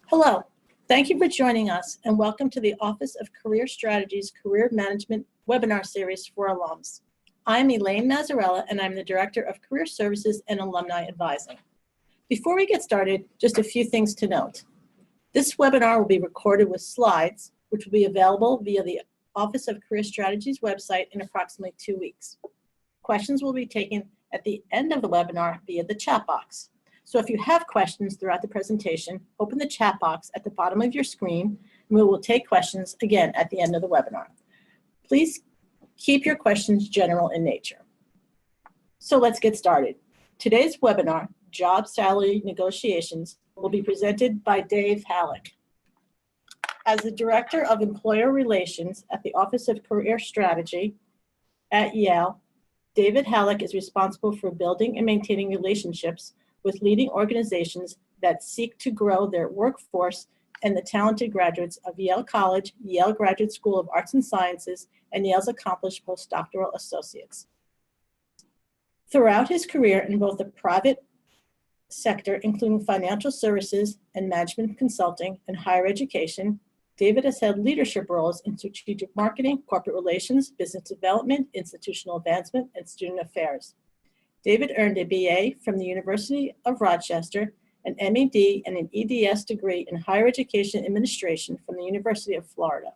Hello, thank you for joining us and welcome to the Office of Career Strategies Career Management webinar series for alums. I'm Elaine Mazzarella and I'm the Director of Career Services and Alumni Advising. Before we get started, just a few things to note. This webinar will be recorded with slides, which will be available via the Office of Career Strategies website in approximately 2 weeks. Questions will be taken at the end of the webinar via the chat box. So if you have questions throughout the presentation, open the chat box at the bottom of your screen, and we will take questions again at the end of the webinar. Please keep your questions general in nature. So let's get started. Today's webinar, Job Salary Negotiations, will be presented by Dave Halleck. As the Director of Employer Relations at the Office of Career Strategy at Yale, David Halleck is responsible for building and maintaining relationships with leading organizations that seek to grow their workforce and the talented graduates of Yale College, Yale Graduate School of Arts and Sciences, and Yale's accomplished postdoctoral associates. Throughout his career in both the private sector, including financial services and management consulting and higher education, David has had leadership roles in strategic marketing, corporate relations, business development, institutional advancement, and student affairs. David earned a BA from the University of Rochester, an MED and an EDS degree in higher education administration from the University of Florida.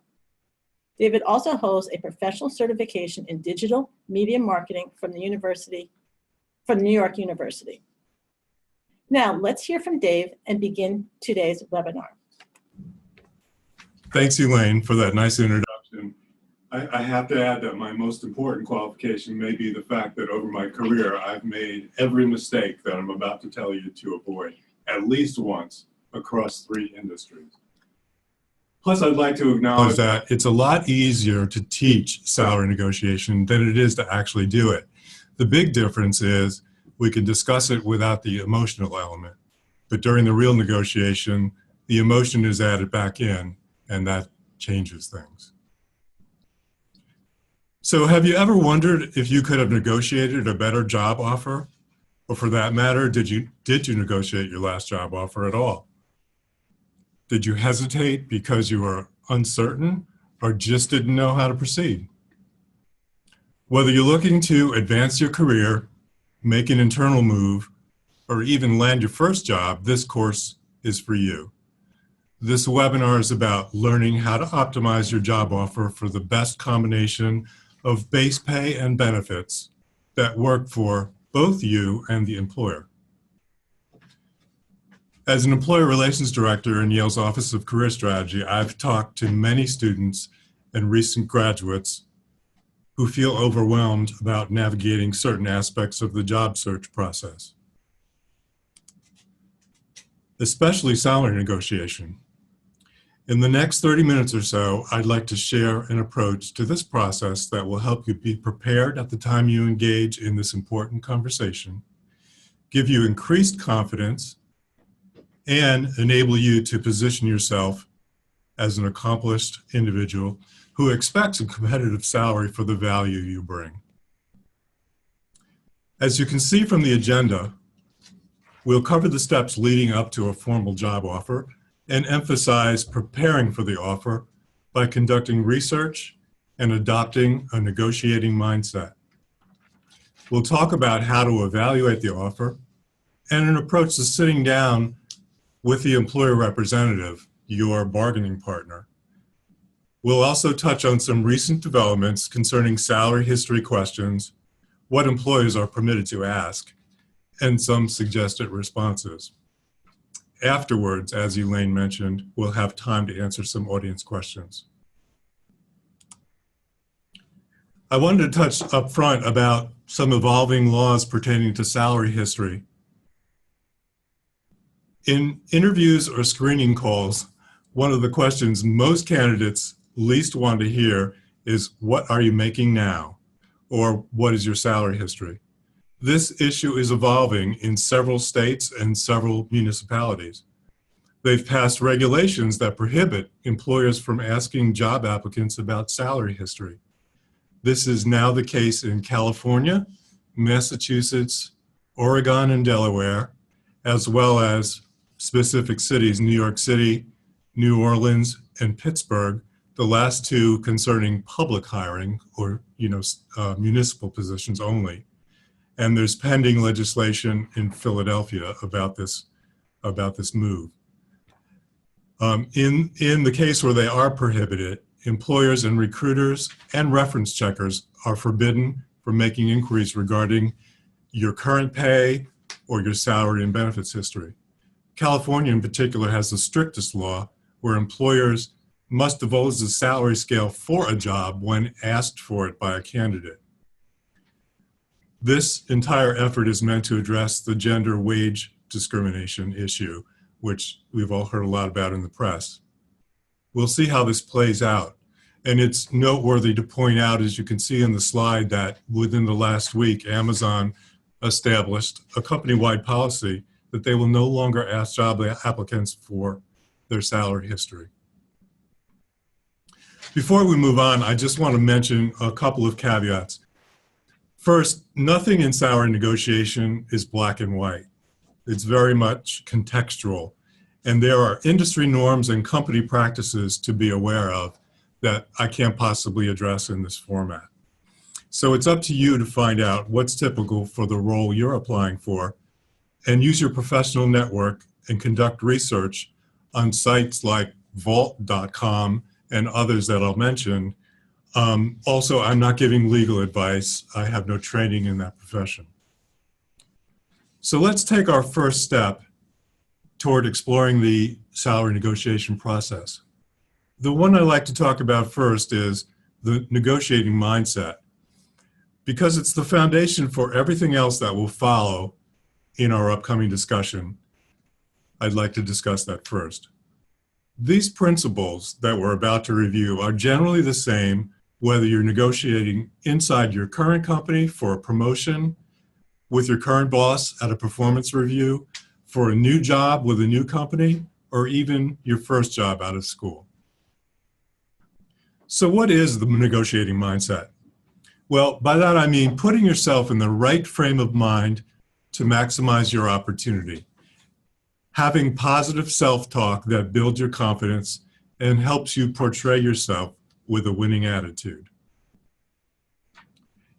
David also holds a professional certification in digital media marketing from New York University. Now let's hear from Dave and begin today's webinar. Thanks, Elaine, for that nice introduction. I have to add that my most important qualification may be the fact that over my career, I've made every mistake that I'm about to tell you to avoid, at least once, across 3 industries. Plus, I'd like to acknowledge that it's a lot easier to teach salary negotiation than it is to actually do it. The big difference is we can discuss it without the emotional element, but during the real negotiation, the emotion is added back in, and that changes things. So have you ever wondered if you could have negotiated a better job offer? Or for that matter, did you negotiate your last job offer at all? Did you hesitate because you were uncertain or just didn't know how to proceed? Whether you're looking to advance your career, make an internal move, or even land your first job, this course is for you. This webinar is about learning how to optimize your job offer for the best combination of base pay and benefits that work for both you and the employer. As an employer relations director in Yale's Office of Career Strategy, I've talked to many students and recent graduates who feel overwhelmed about navigating certain aspects of the job search process, especially salary negotiation. In the next 30 minutes or so, I'd like to share an approach to this process that will help you be prepared at the time you engage in this important conversation, give you increased confidence, and enable you to position yourself as an accomplished individual who expects a competitive salary for the value you bring. As you can see from the agenda, we'll cover the steps leading up to a formal job offer and emphasize preparing for the offer by conducting research and adopting a negotiating mindset. We'll talk about how to evaluate the offer and an approach to sitting down with the employer representative, your bargaining partner. We'll also touch on some recent developments concerning salary history questions, what employers are permitted to ask, and some suggested responses. Afterwards, as Elaine mentioned, we'll have time to answer some audience questions. I wanted to touch up front about some evolving laws pertaining to salary history. In interviews or screening calls, one of the questions most candidates least want to hear is, what are you making now? Or what is your salary history? This issue is evolving in several states and several municipalities. They've passed regulations that prohibit employers from asking job applicants about salary history. This is now the case in California, Massachusetts, Oregon, and Delaware, as well as specific cities, New York City, New Orleans, and Pittsburgh, the last two concerning public hiring or municipal positions only. And there's pending legislation in Philadelphia about this move. In the case where they are prohibited, employers and recruiters and reference checkers are forbidden from making inquiries regarding your current pay or your salary and benefits history. California in particular has the strictest law where employers must divulge the salary scale for a job when asked for it by a candidate. This entire effort is meant to address the gender wage discrimination issue, which we've all heard a lot about in the press. We'll see how this plays out. And it's noteworthy to point out, as you can see in the slide, that within the last week, Amazon established a company-wide policy that they will no longer ask job applicants for their salary history. Before we move on, I just want to mention a couple of caveats. First, nothing in salary negotiation is black and white. It's very much contextual. And there are industry norms and company practices to be aware of that I can't possibly address in this format. So it's up to you to find out what's typical for the role you're applying for and use your professional network and conduct research on sites like vault.com and others that I'll mention. Also, I'm not giving legal advice. I have no training in that profession. So let's take our first step toward exploring the salary negotiation process. The one I like to talk about first is the negotiating mindset, because it's the foundation for everything else that will follow in our upcoming discussion. I'd like to discuss that first. These principles that we're about to review are generally the same whether you're negotiating inside your current company for a promotion, with your current boss at a performance review, for a new job with a new company, or even your first job out of school. So what is the negotiating mindset? Well, by that I mean putting yourself in the right frame of mind to maximize your opportunity. Having positive self-talk that builds your confidence and helps you portray yourself with a winning attitude.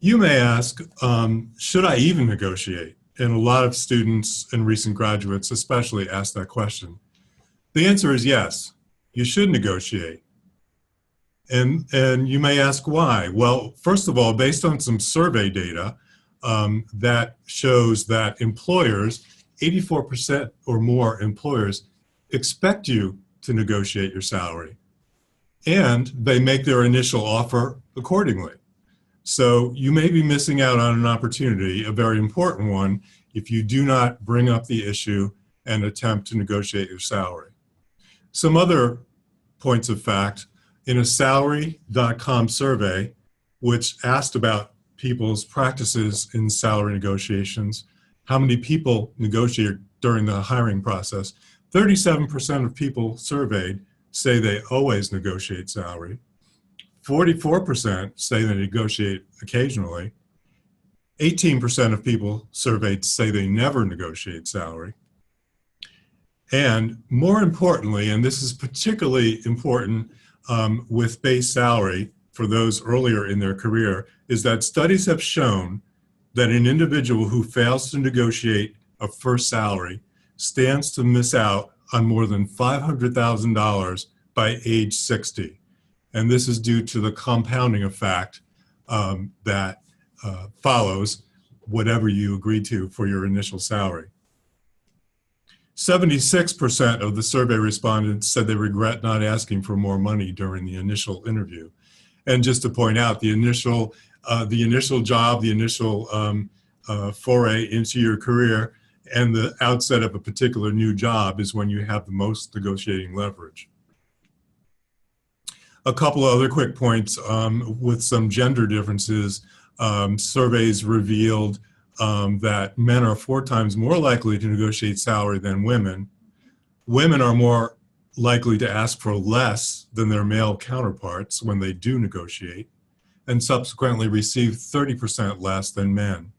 You may ask, should I even negotiate? And a lot of students and recent graduates especially ask that question. The answer is yes, you should negotiate. And you may ask why. Well, first of all, based on some survey data that shows that employers, 84% or more employers, expect you to negotiate your salary. And they make their initial offer accordingly. So you may be missing out on an opportunity, a very important one, if you do not bring up the issue and attempt to negotiate your salary. Some other points of fact: in a salary.com survey, which asked about people's practices in salary negotiations, how many people negotiate during the hiring process, 37% of people surveyed say they always negotiate salary. 44% say they negotiate occasionally. 18% of people surveyed say they never negotiate salary. And more importantly, and this is particularly important with base salary for those earlier in their career, is that studies have shown that an individual who fails to negotiate a first salary stands to miss out on more than $500,000 by age 60. And this is due to the compounding effect that follows whatever you agree to for your initial salary. 76% of the survey respondents said they regret not asking for more money during the initial interview. And just to point out, the initial job, the initial foray into your career, and the outset of a particular new job is when you have the most negotiating leverage. A couple of other quick points with some gender differences. Surveys revealed that men are 4 times more likely to negotiate salary than women. Women are more likely to ask for less than their male counterparts when they do negotiate, and subsequently receive 30% less than men.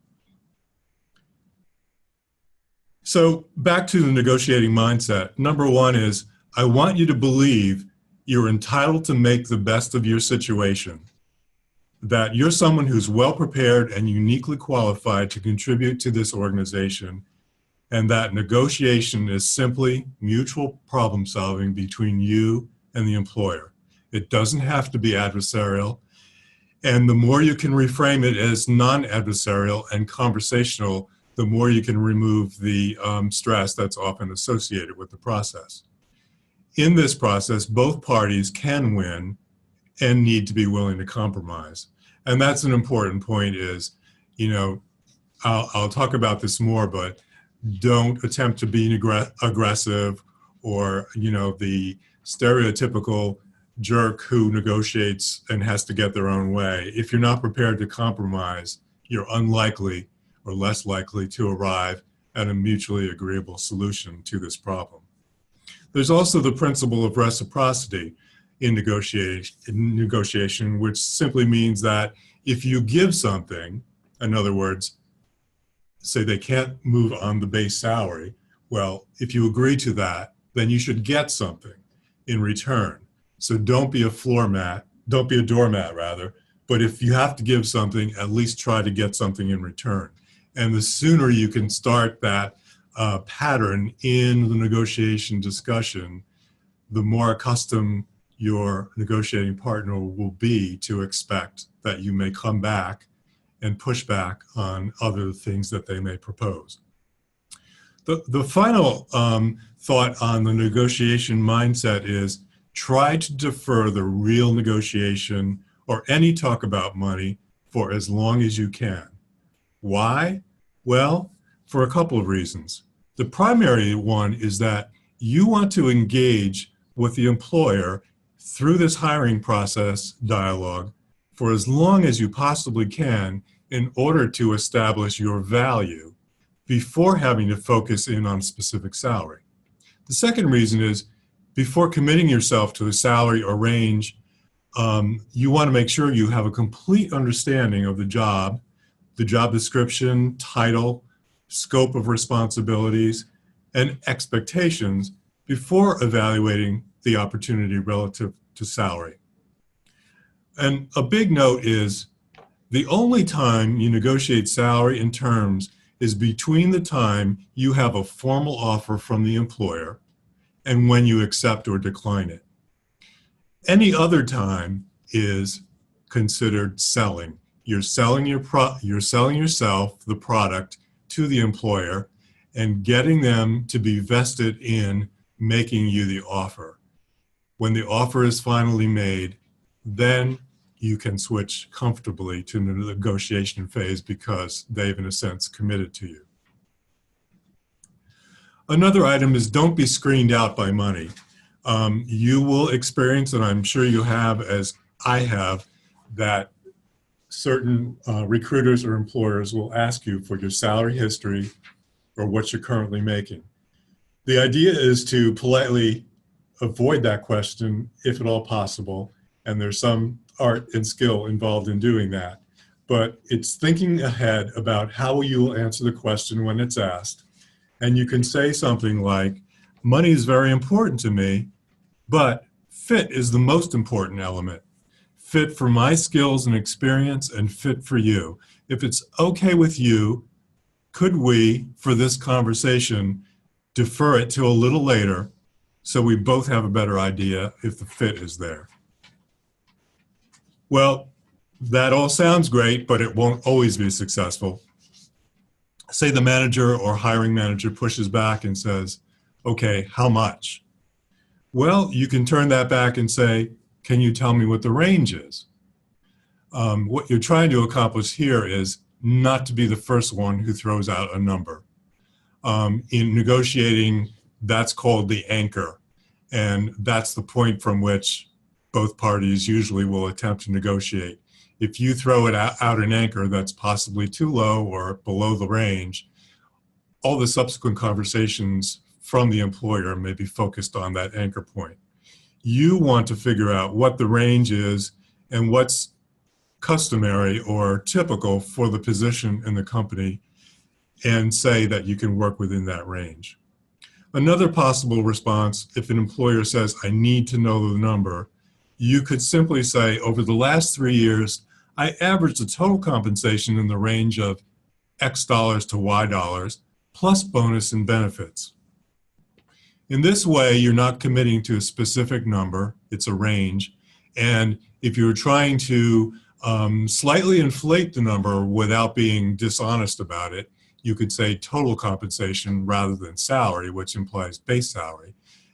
So back to the negotiating mindset. Number one is, I want you to believe you're entitled to make the best of your situation, that you're someone who's well prepared and uniquely qualified to contribute to this organization, and that negotiation is simply mutual problem solving between you and the employer. It doesn't have to be adversarial. And the more you can reframe it as non-adversarial and conversational, the more you can remove the stress that's often associated with the process. In this process, both parties can win and need to be willing to compromise. And that's an important point is, I'll talk about this more, but don't attempt to be aggressive or, the stereotypical jerk who negotiates and has to get their own way. If you're not prepared to compromise, you're unlikely or less likely to arrive at a mutually agreeable solution to this problem. There's also the principle of reciprocity in negotiation, which simply means that if you give something, in other words, say they can't move on the base salary, well, if you agree to that, then you should get something in return. So don't be a doormat rather, but if you have to give something, at least try to get something in return. And the sooner you can start that pattern in the negotiation discussion, the more accustomed your negotiating partner will be to expect that you may come back and push back on other things that they may propose. The final thought on the negotiation mindset is try to defer the real negotiation or any talk about money for as long as you can. Why? Well, for a couple of reasons. The primary one is that you want to engage with the employer through this hiring process dialogue for as long as you possibly can in order to establish your value before having to focus in on specific salary. The second reason is before committing yourself to a salary or range, you want to make sure you have a complete understanding of the job description, title, scope of responsibilities, and expectations before evaluating the opportunity relative to salary. And a big note is the only time you negotiate salary and terms is between the time you have a formal offer from the employer and when you accept or decline it. Any other time is considered selling. You're selling yourself, the product, to the employer and getting them to be vested in making you the offer. When the offer is finally made, then you can switch comfortably to the negotiation phase because they've, in a sense, committed to you. Another item is don't be screened out by money. You will experience, and I'm sure you have, as I have, that certain recruiters or employers will ask you for your salary history or what you're currently making. The idea is to politely avoid that question if at all possible, and there's some art and skill involved in doing that. But it's thinking ahead about how you will answer the question when it's asked. And you can say something like, money is very important to me, but fit is the most important element. Fit for my skills and experience and fit for you. If it's okay with you, could we, for this conversation, defer it to a little later so we both have a better idea if the fit is there? Well, that all sounds great, but it won't always be successful. Say the manager or hiring manager pushes back and says, okay, how much? Well, you can turn that back and say, can you tell me what the range is? What you're trying to accomplish here is not to be the first one who throws out a number. In negotiating, that's called the anchor. And that's the point from which both parties usually will attempt to negotiate. If you throw it out an anchor that's possibly too low or below the range, all the subsequent conversations from the employer may be focused on that anchor point. You want to figure out what the range is and what's customary or typical for the position in the company and say that you can work within that range. Another possible response, if an employer says, I need to know the number, you could simply say, over the last 3 years, I averaged a total compensation in the range of X dollars to Y dollars, plus bonus and benefits. In this way, you're not committing to a specific number, it's a range. And if you're trying to slightly inflate the number without being dishonest about it, you could say total compensation rather than salary, which implies base salary.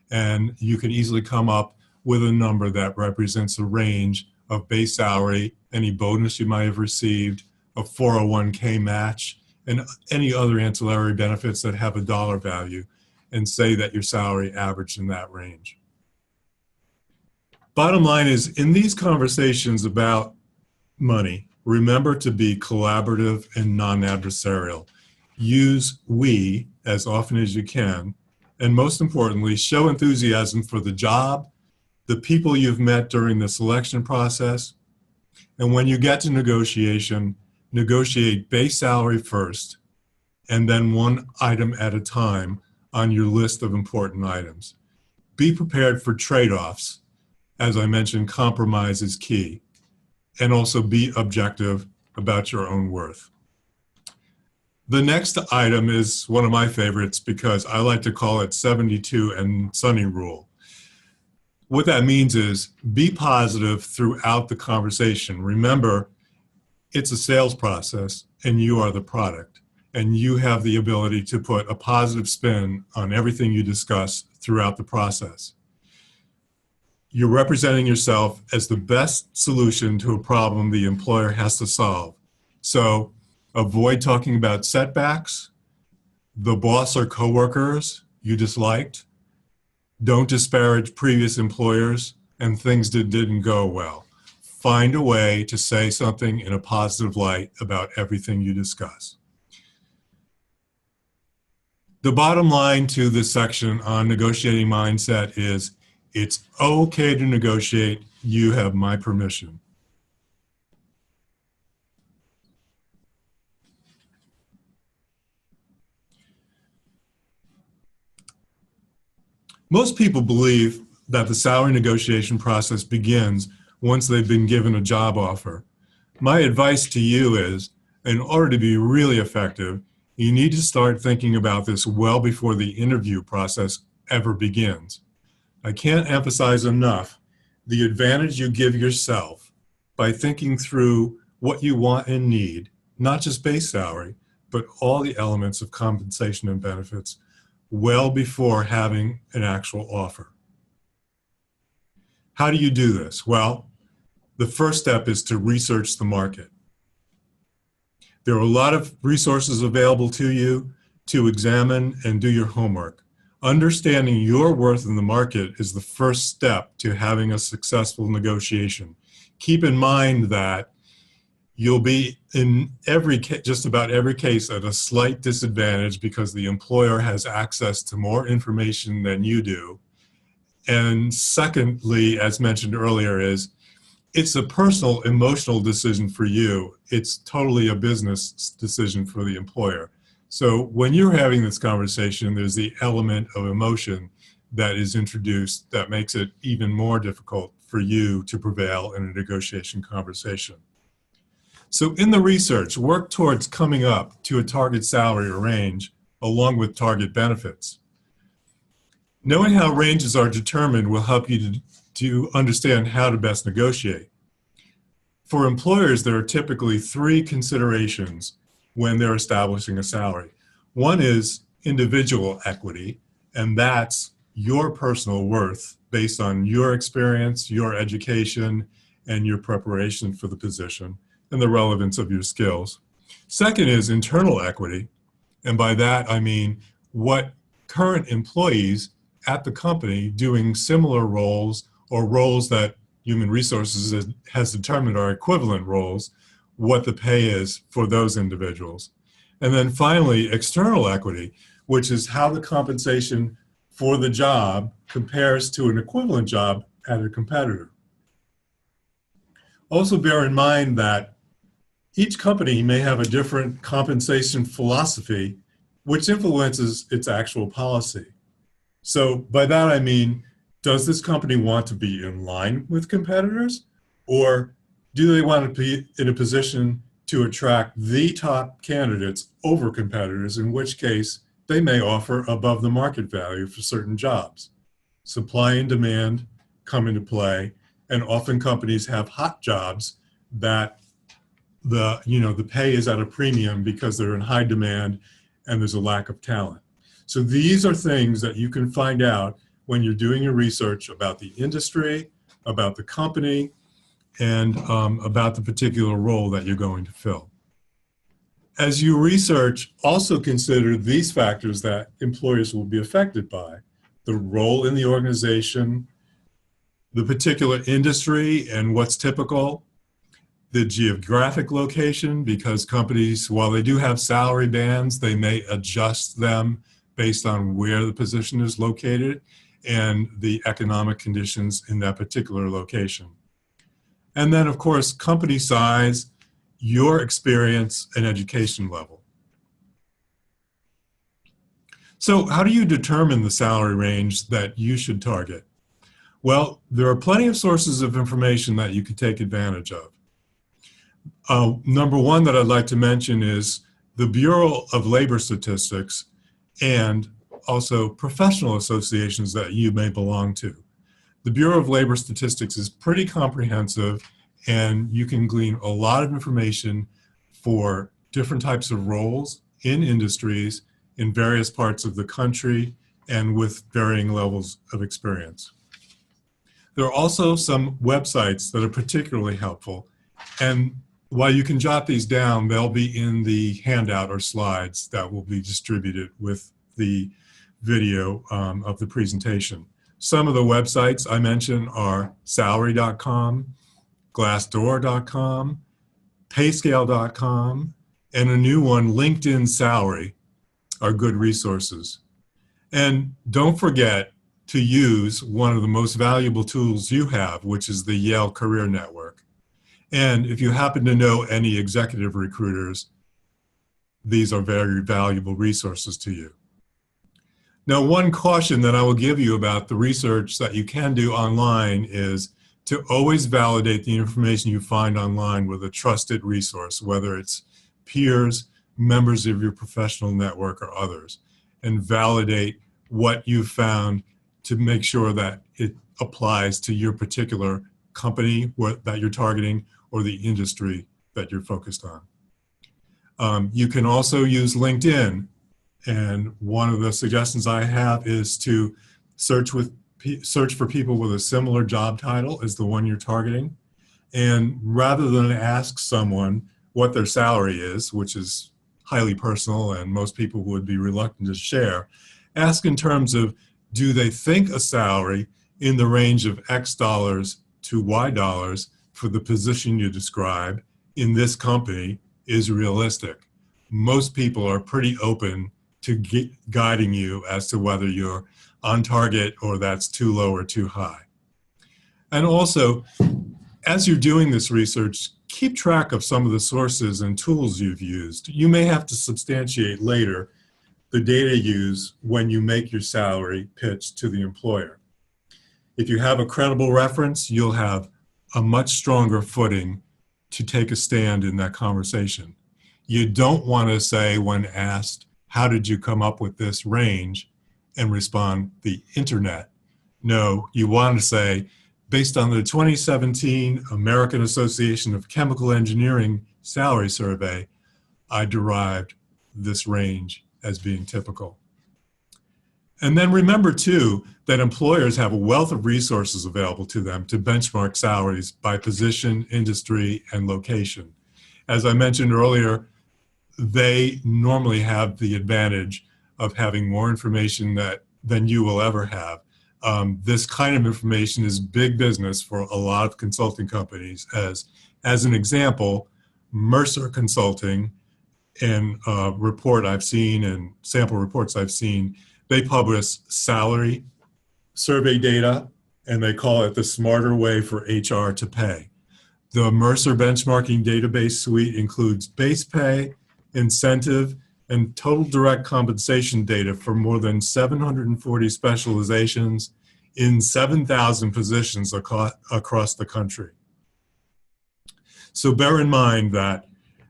And you could easily come up with a number that represents a range of base salary, any bonus you might have received, a 401k match, and any other ancillary benefits that have a dollar value, and say that your salary averaged in that range. Bottom line is, in these conversations about money, remember to be collaborative and non-adversarial. Use we as often as you can, and most importantly, show enthusiasm for the job, the people you've met during the selection process, and when you get to negotiation, negotiate base salary first, and then one item at a time on your list of important items. Be prepared for trade-offs. As I mentioned, compromise is key. And also be objective about your own worth. The next item is one of my favorites because I like to call it 72 and sunny rule. What that means is be positive throughout the conversation. Remember, it's a sales process and you are the product, and you have the ability to put a positive spin on everything you discuss throughout the process. You're representing yourself as the best solution to a problem the employer has to solve. So avoid talking about setbacks, the boss or coworkers you disliked. Don't disparage previous employers and things that didn't go well. Find a way to say something in a positive light about everything you discuss. The bottom line to this section on negotiating mindset is it's okay to negotiate. You have my permission. Most people believe that the salary negotiation process begins once they've been given a job offer. My advice to you is, in order to be really effective, you need to start thinking about this well before the interview process ever begins. I can't emphasize enough the advantage you give yourself by thinking through what you want and need, not just base salary, but all the elements of compensation and benefits well before having an actual offer. How do you do this? Well, the first step is to research the market. There are a lot of resources available to you to examine and do your homework. Understanding your worth in the market is the first step to having a successful negotiation. Keep in mind that you'll be in just about every case at a slight disadvantage because the employer has access to more information than you do. And secondly, as mentioned earlier, it's a personal, emotional decision for you. It's totally a business decision for the employer. So when you're having this conversation, there's the element of emotion that is introduced that makes it even more difficult for you to prevail in a negotiation conversation. So in the research, work towards coming up to a target salary or range along with target benefits. Knowing how ranges are determined will help you to understand how to best negotiate. For employers, there are typically 3 considerations when they're establishing a salary. One is individual equity, and that's your personal worth based on your experience, your education, and your preparation for the position, and the relevance of your skills. Second is internal equity, and by that I mean what current employees at the company doing similar roles or roles that Human Resources has determined are equivalent roles, what the pay is for those individuals. And then finally, external equity, which is how the compensation for the job compares to an equivalent job at a competitor. Also bear in mind that each company may have a different compensation philosophy, which influences its actual policy. So by that I mean, does this company want to be in line with competitors, or do they want to be in a position to attract the top candidates over competitors, in which case they may offer above the market value for certain jobs? Supply and demand come into play, and often companies have hot jobs that the pay is at a premium because they're in high demand and there's a lack of talent. So these are things that you can find out when you're doing your research about the industry, about the company, and about the particular role that you're going to fill. As you research, also consider these factors that employers will be affected by: the role in the organization, the particular industry and what's typical, the geographic location, because companies, while they do have salary bands, they may adjust them based on where the position is located and the economic conditions in that particular location. And then, of course, company size, your experience, and education level. So how do you determine the salary range that you should target? Well, there are plenty of sources of information that you can take advantage of. Number one that I'd like to mention is the Bureau of Labor Statistics and also professional associations that you may belong to. The Bureau of Labor Statistics is pretty comprehensive, and you can glean a lot of information for different types of roles in industries in various parts of the country and with varying levels of experience. There are also some websites that are particularly helpful, and while you can jot these down, they'll be in the handout or slides that will be distributed with the video of the presentation. Some of the websites I mentioned are salary.com, glassdoor.com, payscale.com, and a new one, LinkedIn Salary, are good resources. And don't forget to use one of the most valuable tools you have, which is the Yale Career Network. And if you happen to know any executive recruiters, these are very valuable resources to you. Now, one caution that I will give you about the research that you can do online is to always validate the information you find online with a trusted resource, whether it's peers, members of your professional network, or others, and validate what you've found to make sure that it applies to your particular company that you're targeting or the industry that you're focused on. You can also use LinkedIn, and one of the suggestions I have is to search for people with a similar job title as the one you're targeting, and rather than ask someone what their salary is, which is highly personal and most people would be reluctant to share, ask in terms of, do they think a salary in the range of X dollars to Y dollars for the position you describe in this company is realistic? Most people are pretty open to guiding you as to whether you're on target or that's too low or too high. And also, as you're doing this research, keep track of some of the sources and tools you've used. You may have to substantiate later the data used when you make your salary pitch to the employer. If you have a credible reference, you'll have a much stronger footing to take a stand in that conversation. You don't want to say, when asked, how did you come up with this range, and respond, the internet. No, you want to say, based on the 2017 American Association of Chemical Engineering salary survey, I derived this range as being typical. And then remember, too, that employers have a wealth of resources available to them to benchmark salaries by position, industry, and location. As I mentioned earlier, they normally have the advantage of having more information than you will ever have. This kind of information is big business for a lot of consulting companies. As an example, Mercer Consulting, in a report I've seen and sample reports I've seen, they publish salary survey data, and they call it the smarter way for HR to pay. The Mercer benchmarking database suite includes base pay, incentive, and total direct compensation data for more than 740 specializations in 7,000 positions across the country. So bear in mind that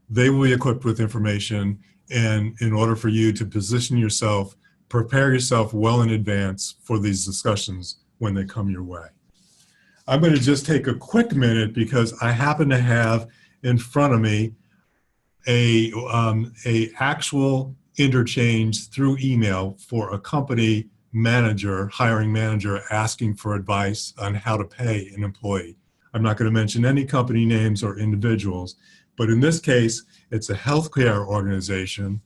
they will be equipped with information, and in order for you to position yourself, prepare yourself well in advance for these discussions when they come your way. I'm going to just take a quick minute because I happen to have in front of me a actual interchange through email for a company manager, hiring manager, asking for advice on how to pay an employee. I'm not going to mention any company names or individuals, but in this case, it's a healthcare organization,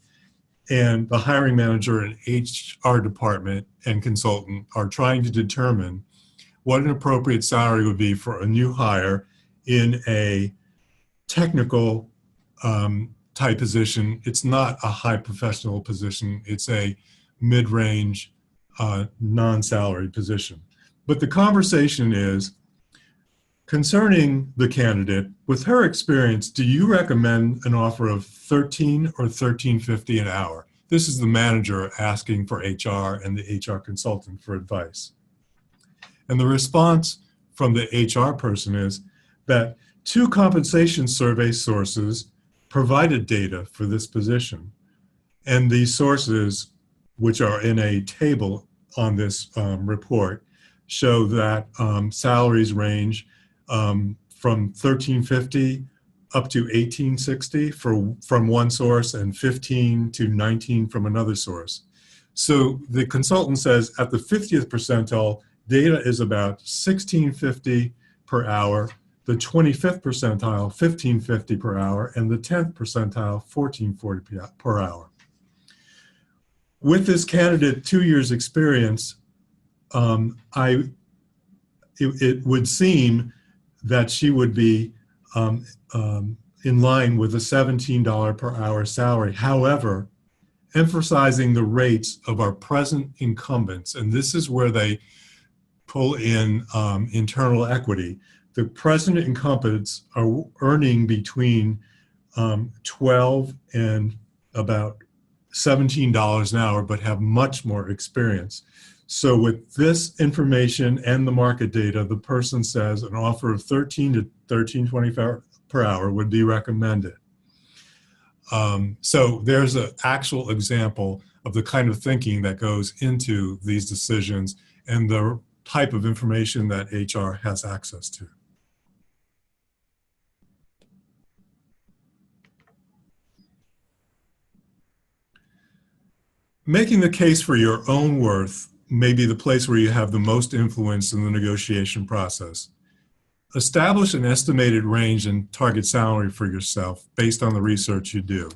and the hiring manager and HR department and consultant are trying to determine what an appropriate salary would be for a new hire in a technical type position. It's not a high professional position. It's a mid-range, non-salary position. But the conversation is concerning the candidate. With her experience, do you recommend an offer of $13 or $13.50 an hour? This is the manager asking for HR and the HR consultant for advice. And the response from the HR person is that 2 compensation survey sources provided data for this position. And these sources, which are in a table on this report, show that salaries range from $13.50 up to $18.60 from one source and $15 to $19 from another source. So the consultant says at the 50th percentile, data is about $16.50 per hour, the 25th percentile, $15.50 per hour, and the 10th percentile, $14.40 per hour. With this candidate 2 years experience, it would seem that she would be in line with a $17 per hour salary. However, emphasizing the rates of our present incumbents, and this is where they pull in internal equity. The present incumbents are earning between $12 and about $17 an hour, but have much more experience. So with this information and the market data, the person says an offer of $13 to $13.25 per hour would be recommended. So there's an actual example of the kind of thinking that goes into these decisions and the type of information that HR has access to. Making the case for your own worth may be the place where you have the most influence in the negotiation process. Establish an estimated range and target salary for yourself based on the research you do.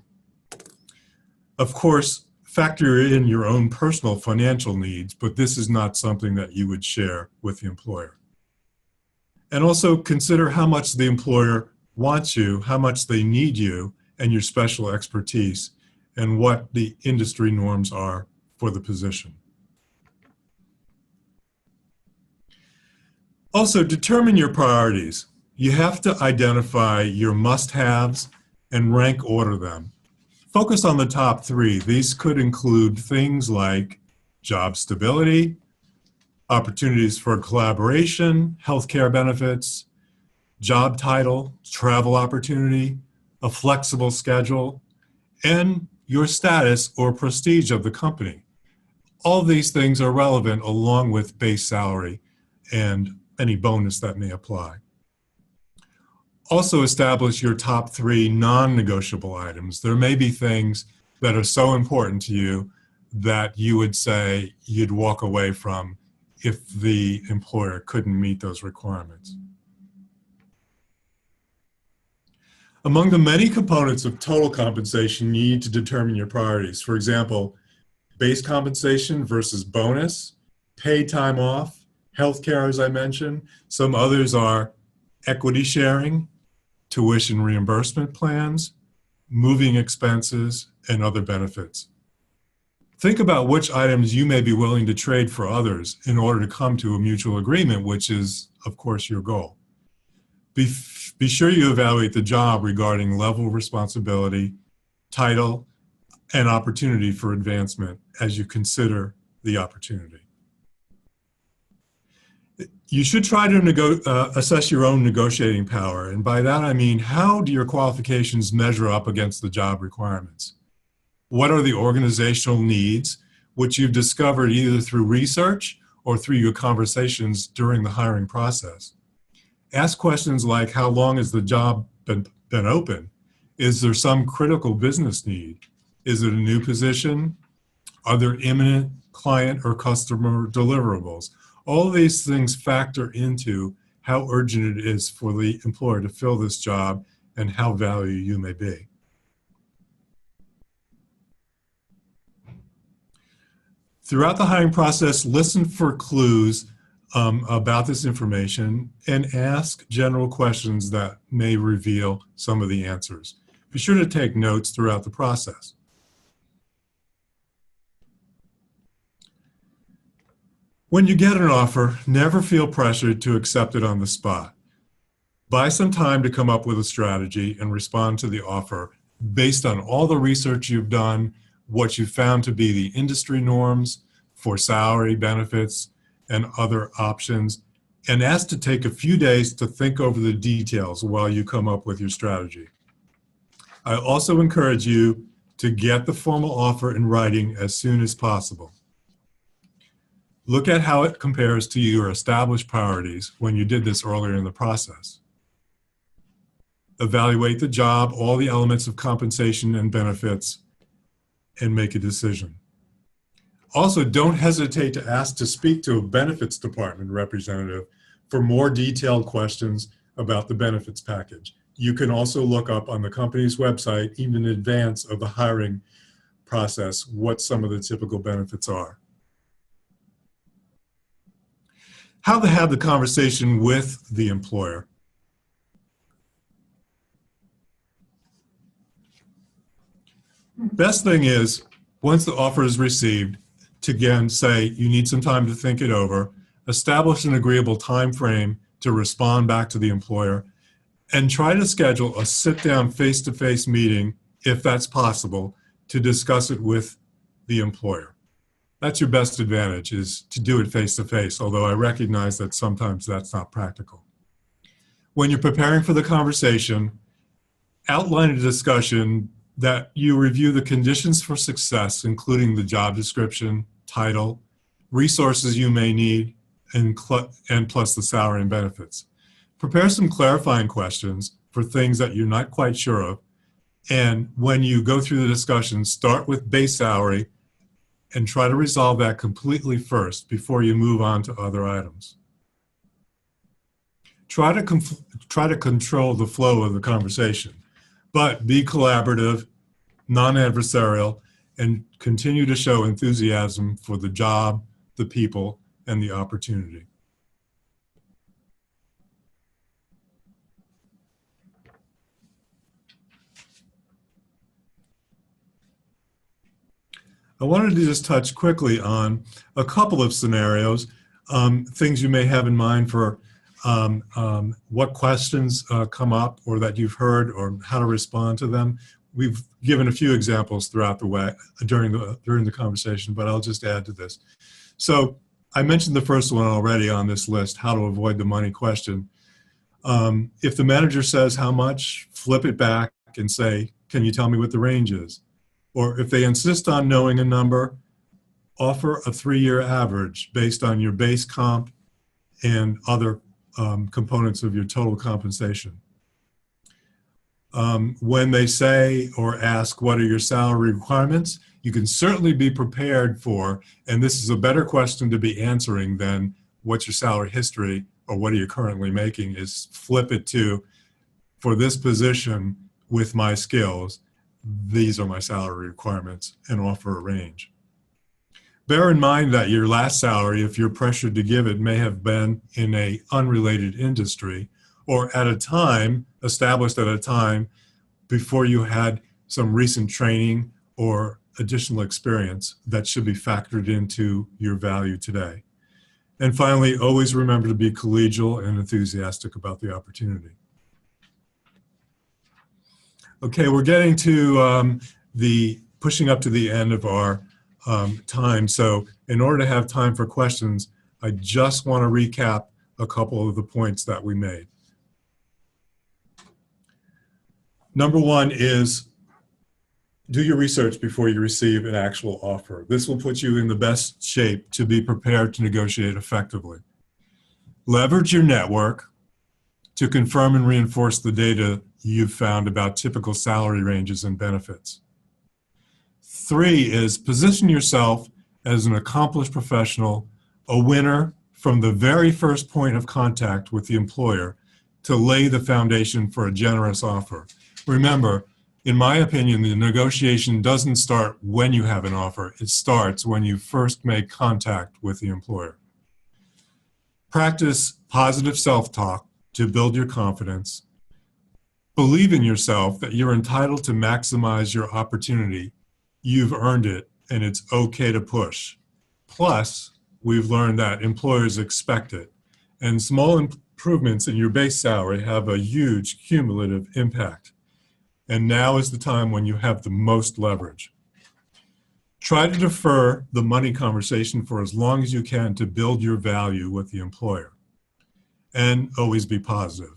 Of course, factor in your own personal financial needs, but this is not something that you would share with the employer. And also consider how much the employer wants you, how much they need you, and your special expertise, and what the industry norms are for the position. Also, determine your priorities. You have to identify your must-haves and rank order them. Focus on the top 3. These could include things like job stability, opportunities for collaboration, healthcare benefits, job title, travel opportunity, a flexible schedule, and your status or prestige of the company. All these things are relevant along with base salary and any bonus that may apply. Also establish your top 3 non-negotiable items. There may be things that are so important to you that you would say you'd walk away from if the employer couldn't meet those requirements. Among the many components of total compensation, you need to determine your priorities. For example, base compensation versus bonus, paid time off, healthcare, as I mentioned. Some others are equity sharing, tuition reimbursement plans, moving expenses, and other benefits. Think about which items you may be willing to trade for others in order to come to a mutual agreement, which is, of course, your goal. Be sure you evaluate the job regarding level of responsibility, title, and opportunity for advancement as you consider the opportunity. You should try to assess your own negotiating power, and by that I mean, how do your qualifications measure up against the job requirements? What are the organizational needs which you've discovered either through research or through your conversations during the hiring process? Ask questions like, how long has the job been open? Is there some critical business need? Is it a new position? Are there imminent client or customer deliverables? All of these things factor into how urgent it is for the employer to fill this job and how valuable you may be. Throughout the hiring process, listen for clues about this information and ask general questions that may reveal some of the answers. Be sure to take notes throughout the process. When you get an offer, never feel pressured to accept it on the spot. Buy some time to come up with a strategy and respond to the offer based on all the research you've done, what you found to be the industry norms for salary, benefits, and other options, and ask to take a few days to think over the details while you come up with your strategy. I also encourage you to get the formal offer in writing as soon as possible. Look at how it compares to your established priorities when you did this earlier in the process. Evaluate the job, all the elements of compensation and benefits, and make a decision. Also, don't hesitate to ask to speak to a benefits department representative for more detailed questions about the benefits package. You can also look up on the company's website, even in advance of the hiring process, what some of the typical benefits are. How to have the conversation with the employer. Best thing is, once the offer is received, to again say you need some time to think it over, establish an agreeable time frame to respond back to the employer, and try to schedule a sit-down face-to-face meeting, if that's possible, to discuss it with the employer. That's your best advantage, is to do it face-to-face, although I recognize that sometimes that's not practical. When you're preparing for the conversation, outline a discussion that you review the conditions for success, including the job description, title, resources you may need, and plus the salary and benefits. Prepare some clarifying questions for things that you're not quite sure of, and when you go through the discussion, start with base salary and try to resolve that completely first before you move on to other items. Try to control the flow of the conversation, but be collaborative, non-adversarial, and continue to show enthusiasm for the job, the people, and the opportunity. I wanted to just touch quickly on a couple of scenarios, things you may have in mind for what questions come up or that you've heard or how to respond to them. We've given a few examples throughout the way during the conversation, but I'll just add to this. So I mentioned the first one already on this list, how to avoid the money question. If the manager says how much, flip it back and say, can you tell me what the range is? Or if they insist on knowing a number, offer a 3-year average based on your base comp and other components of your total compensation. When they say or ask, what are your salary requirements, you can certainly be prepared for, and this is a better question to be answering than what's your salary history or what are you currently making, is flip it to, for this position with my skills, these are my salary requirements, and offer a range. Bear in mind that your last salary, if you're pressured to give it, may have been in an unrelated industry or at a time, established at a time before you had some recent training or additional experience that should be factored into your value today. And finally, always remember to be collegial and enthusiastic about the opportunity. Okay, we're getting to the pushing up to the end of our time. So in order to have time for questions, I just want to recap a couple of the points that we made. Number one is do your research before you receive an actual offer. This will put you in the best shape to be prepared to negotiate effectively. Leverage your network to confirm and reinforce the data you've found about typical salary ranges and benefits. 3 is position yourself as an accomplished professional, a winner from the very first point of contact with the employer to lay the foundation for a generous offer. Remember, in my opinion, the negotiation doesn't start when you have an offer. It starts when you first make contact with the employer. Practice positive self-talk to build your confidence. Believe in yourself that you're entitled to maximize your opportunity. You've earned it, and it's okay to push. Plus, we've learned that employers expect it, and small improvements in your base salary have a huge cumulative impact. And now is the time when you have the most leverage. Try to defer the money conversation for as long as you can to build your value with the employer. And always be positive.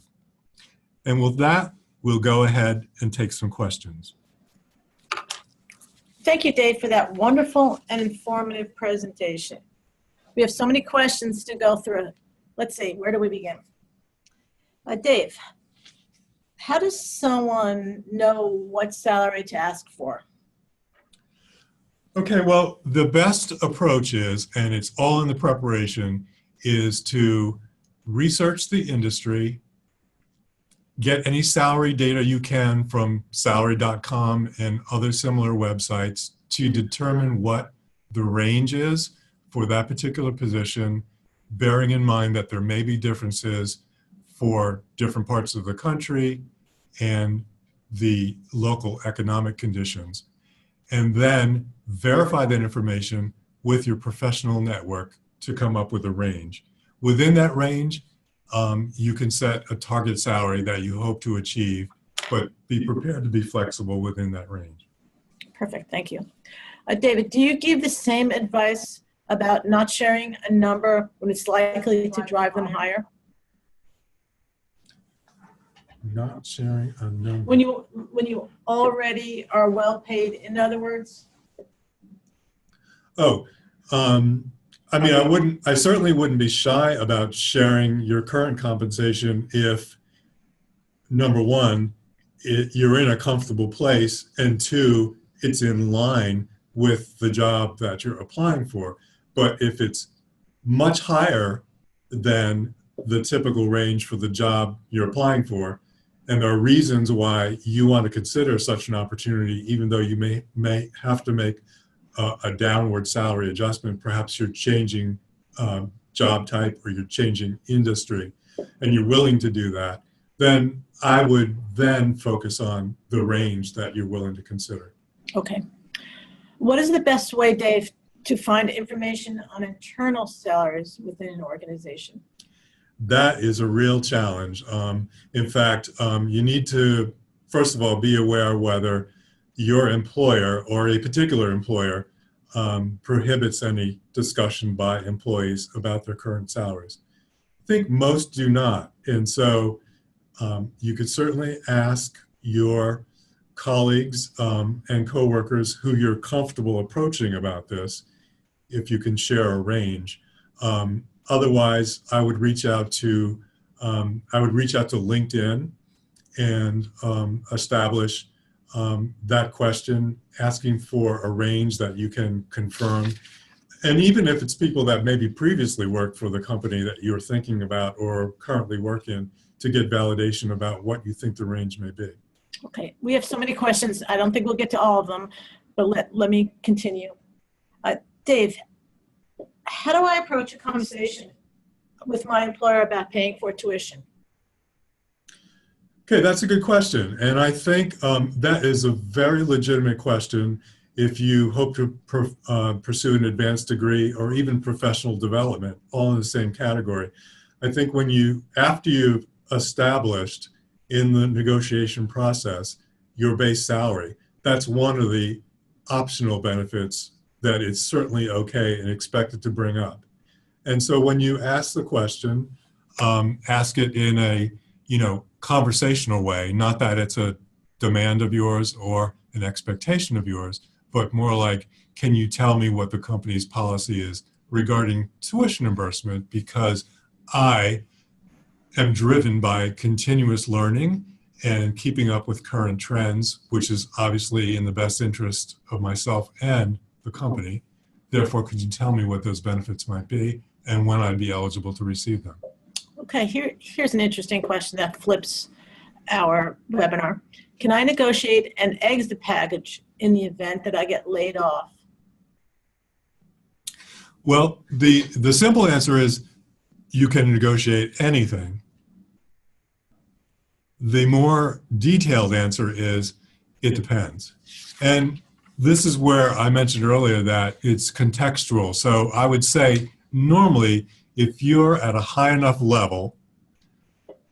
And with that, we'll go ahead and take some questions. Thank you, Dave, for that wonderful and informative presentation. We have so many questions to go through. Let's see, where do we begin? Dave, how does someone know what salary to ask for? Okay, well, the best approach is, and it's all in the preparation, is to research the industry, get any salary data you can from salary.com and other similar websites to determine what the range is for that particular position, bearing in mind that there may be differences for different parts of the country and the local economic conditions. And then verify that information with your professional network to come up with a range. Within that range, you can set a target salary that you hope to achieve, but be prepared to be flexible within that range. Perfect, thank you. David, do you give the same advice about not sharing a number when it's likely to drive them higher? Not sharing a number. When you already are well paid, in other words? I mean, I certainly wouldn't be shy about sharing your current compensation if, number one, you're in a comfortable place, and 2, it's in line with the job that you're applying for. But if it's much higher than the typical range for the job you're applying for, and there are reasons why you want to consider such an opportunity, even though you may have to make a downward salary adjustment, perhaps you're changing job type or you're changing industry, and you're willing to do that, then I would then focus on the range that you're willing to consider. Okay. What is the best way, Dave, to find information on internal salaries within an organization? That is a real challenge. In fact, you need to, first of all, be aware whether your employer or a particular employer prohibits any discussion by employees about their current salaries. I think most do not. And so you could certainly ask your colleagues and coworkers who you're comfortable approaching about this if you can share a range. Otherwise, I would reach out to LinkedIn and establish that question, asking for a range that you can confirm. And even if it's people that maybe previously worked for the company that you're thinking about or currently work in, to get validation about what you think the range may be. Okay, we have so many questions. I don't think we'll get to all of them, but let me continue. Dave, how do I approach a conversation with my employer about paying for tuition? Okay, that's a good question. And I think that is a very legitimate question if you hope to pursue an advanced degree or even professional development, all in the same category. I think after you've established in the negotiation process your base salary. That's one of the optional benefits that it's certainly okay and expected to bring up. And so when you ask the question, ask it in a, conversational way, not that it's a demand of yours or an expectation of yours, but more like, can you tell me what the company's policy is regarding tuition reimbursement? Because I am driven by continuous learning and keeping up with current trends, which is obviously in the best interest of myself and the company. Therefore, could you tell me what those benefits might be and when I'd be eligible to receive them? Okay, here's an interesting question that flips our webinar. Can I negotiate an exit package in the event that I get laid off? Well, the simple answer is you can negotiate anything. The more detailed answer is it depends. And this is where I mentioned earlier that it's contextual. So I would say normally if you're at a high enough level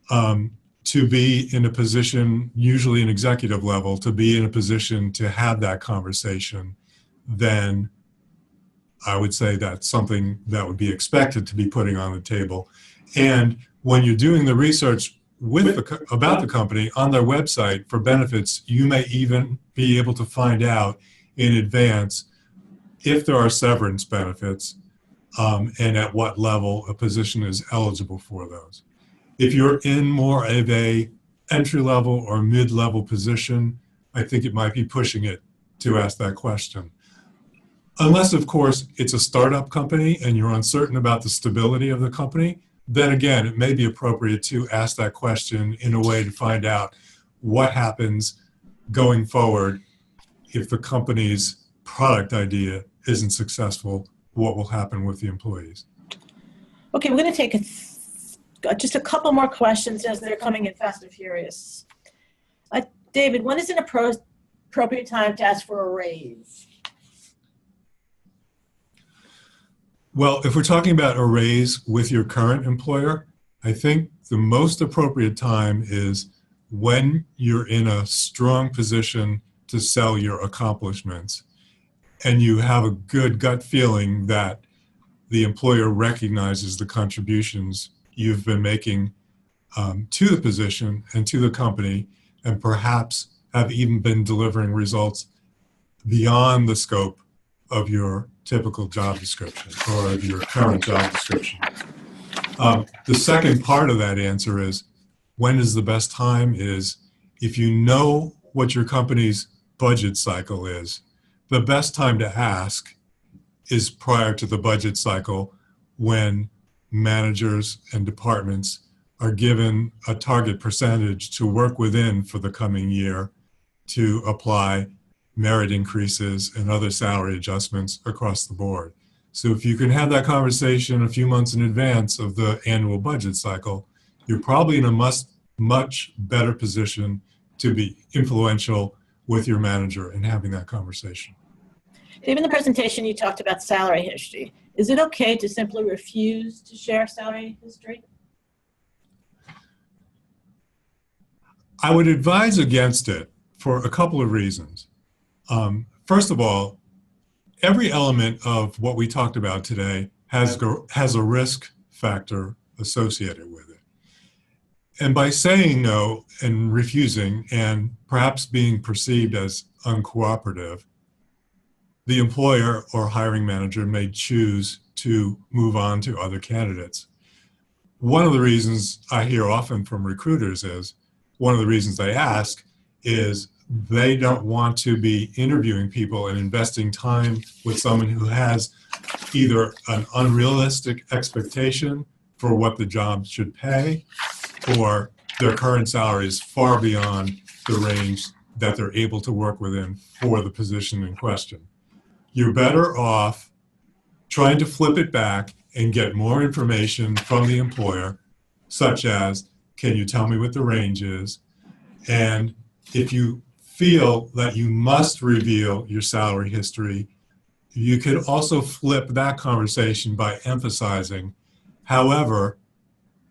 to be in a position, usually an executive level, to be in a position to have that conversation, then I would say that's something that would be expected to be putting on the table. And when you're doing the research about the company on their website for benefits, you may even be able to find out in advance if there are severance benefits and at what level a position is eligible for those. If you're in more of a entry-level or mid-level position, I think it might be pushing it to ask that question. Unless, of course, it's a startup company and you're uncertain about the stability of the company, then again, it may be appropriate to ask that question in a way to find out what happens going forward if the company's product idea isn't successful, what will happen with the employees. Okay, we're going to take just a couple more questions as they're coming in fast and furious. David, when is an appropriate time to ask for a raise? Well, if we're talking about a raise with your current employer, I think the most appropriate time is when you're in a strong position to sell your accomplishments and you have a good gut feeling that the employer recognizes the contributions you've been making to the position and to the company, and perhaps have even been delivering results beyond the scope of your typical job description or of your current job description. The second part of that answer is when is the best time is if you know what your company's budget cycle is, the best time to ask is prior to the budget cycle when managers and departments are given a target percentage to work within for the coming year to apply merit increases and other salary adjustments across the board. So if you can have that conversation a few months in advance of the annual budget cycle, you're probably in a much better position to be influential with your manager in having that conversation. Dave, in the presentation, you talked about salary history. Is it okay to simply refuse to share salary history? I would advise against it for a couple of reasons. First of all, every element of what we talked about today has a risk factor associated with it. And by saying no and refusing and perhaps being perceived as uncooperative, the employer or hiring manager may choose to move on to other candidates. One of the reasons I hear often from recruiters is, one of the reasons they ask is they don't want to be interviewing people and investing time with someone who has either an unrealistic expectation for what the job should pay or their current salary is far beyond the range that they're able to work within for the position in question. You're better off trying to flip it back and get more information from the employer, such as, can you tell me what the range is? And if you feel that you must reveal your salary history, you could also flip that conversation by emphasizing, however,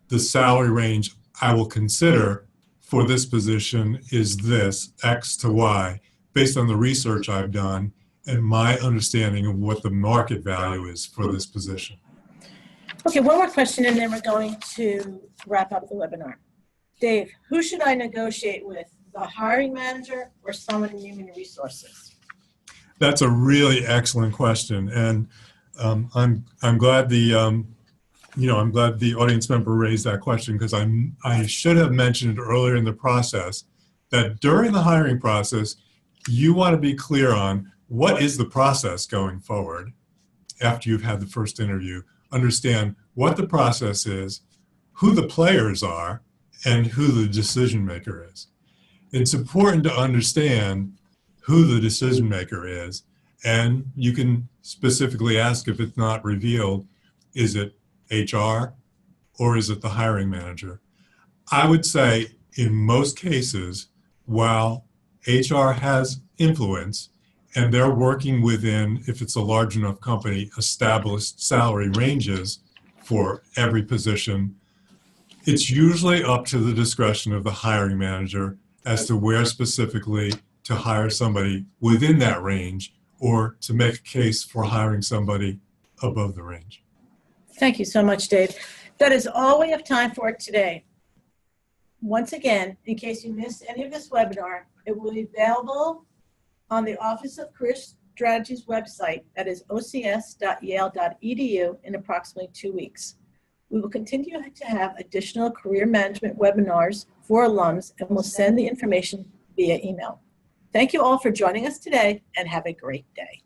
the salary range I will consider for this position is this, X to Y, based on the research I've done and my understanding of what the market value is for this position. Okay, one more question and then we're going to wrap up the webinar. Dave, who should I negotiate with, the hiring manager or someone in human resources? That's a really excellent question, and I'm glad the I'm glad the audience member raised that question, because I should have mentioned earlier in the process that during the hiring process, you want to be clear on what is the process going forward after you've had the first interview. Understand what the process is, who the players are, and who the decision maker is. It's important to understand who the decision maker is, and you can specifically ask, if it's not revealed, is it HR or is it the hiring manager? I would say in most cases, while HR has influence and they're working within, if it's a large enough company, established salary ranges for every position, it's usually up to the discretion of the hiring manager as to where specifically to hire somebody within that range or to make a case for hiring somebody above the range. Thank you so much, Dave. That is all we have time for today. Once again, in case you missed any of this webinar, it will be available on the Office of Career Strategies website, that is ocs.yale.edu, in approximately 2 weeks. We will continue to have additional career management webinars for alums, and we'll send the information via email. Thank you all for joining us today, and have a great day.